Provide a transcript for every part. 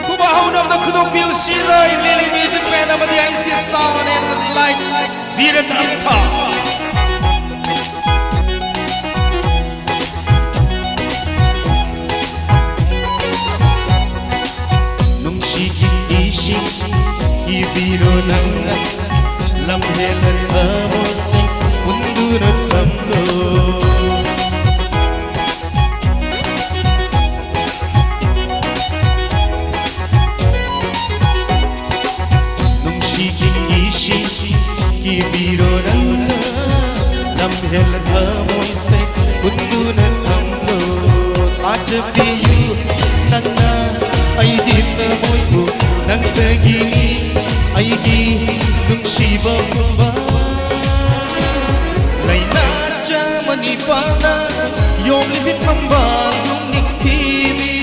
Kubahunam na kudong view shiray Lily music man naman di ice get sound and light Ziran Amta Nung shiging ishing Ibiro nang lamhelan amosing Undunat kamlo Lamhelan amoise Undunat kamlo Ajabiyu nangna ay di tamoy ko Nang tagini ay gi nung shibamba Lay na jamani pana Yung libit mamba nung niktibi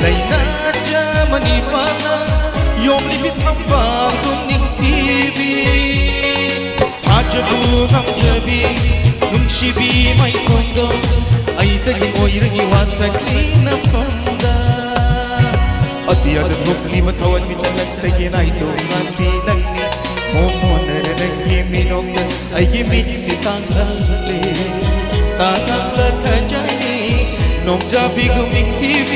Lay na jamani pana Yung libit mamba nung niktibi Ajabu ang jabi nung shibi may kondo Ay taging oirang iwasagi na panda Ati ada tukli matawan micalan tagin ay tungan pinagni Momo na nagiminog na ay gimit si tangali Tanakla ka jani nung jabi guming TV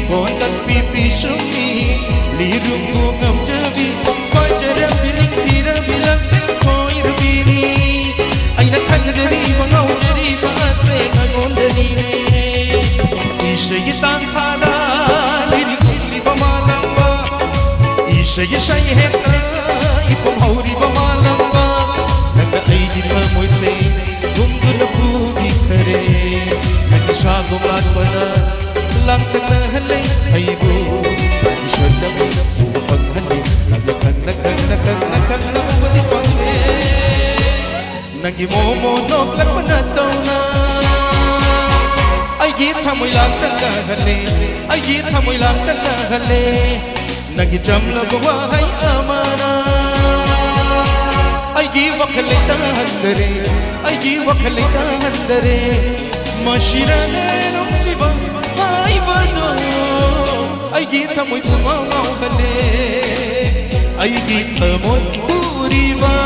Kontak pipi syumi lirung ngam jabi Pajaram biling tira bilang koir bini Ay nakandari mangaw jari paase ngondani Ishay tangkada lirik pamalamba Ishay hekna ipong hauri pamalamba Nagka-ay di pa mo'y say Gunggo na bubi kare Nag-isyagong latwana Lang tagnahalay ay bu Isyad na may upaghalay Naglakan na wali panghe Nag-imomonok lang panataw na Ay gita mo'y lang tagnahalay Ay gita mo'y lang tagnahalay Nag-ijam na buwahay amana Ay giwa kalitahan dare Ay giwa kalitahan dare Masyiranan ang sibang ay bano Ay gita mo'y pumangaw hali Ay gita mo'y puriba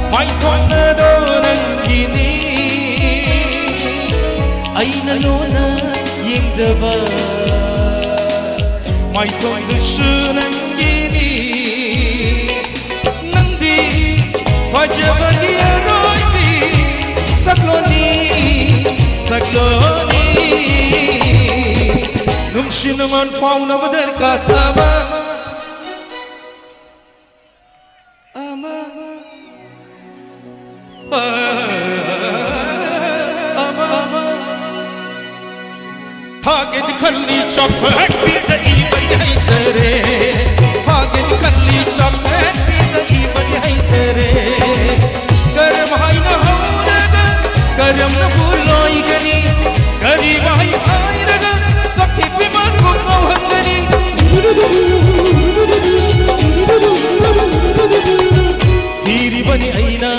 May tornado ng gini Ay nalona yung zaba May kondisyon ng gini Nandi Fajabagi aroy di Sakloni Sakloni Nung sinaman fauna madar kasama Ama Target kalli chocolate be the evil haitere Target kalli chocolate be the evil haitere Garam hai na hauraga Garam na buloi gani Garib hai airaga Sakhi biman ko hangani Tiri bani aina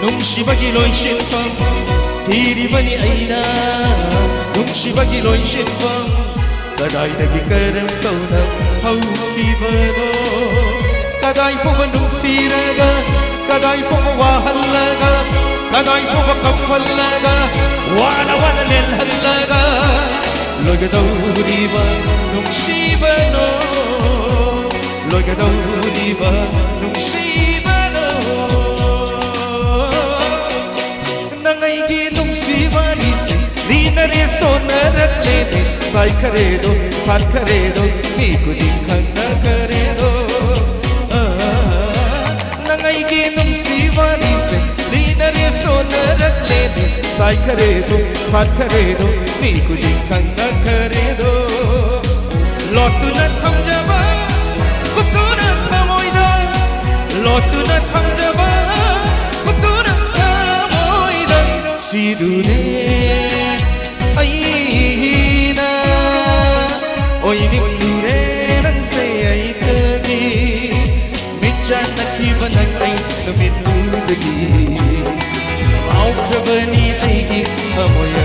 Nung shibagi loy shinfam Tiri bani aina Nung shibagi loy shinfam Kaday nagikaram kau na haukibano Kaday po manung siraga Kaday po mawahalaga Kaday po makafalaga Wana nilhalaga Loga daw diba nung shibano Loga daw diba nung shibano Nangay ginong shibanis Lina reso na raklede Sai karedo, san karedo Miku dikang na karedo Nangay ginong shibanis Lina reso na raklede Sai karedo, san karedo Miku dikang na karedo Lotu na kamjaba Kutu na kamoida Lotu na kamjaba Kutu na kamoida Sidune Aina Oy nindure nang sayay kagi Mityan nakibanang ay naminudagi Mau krabani ay gi amoya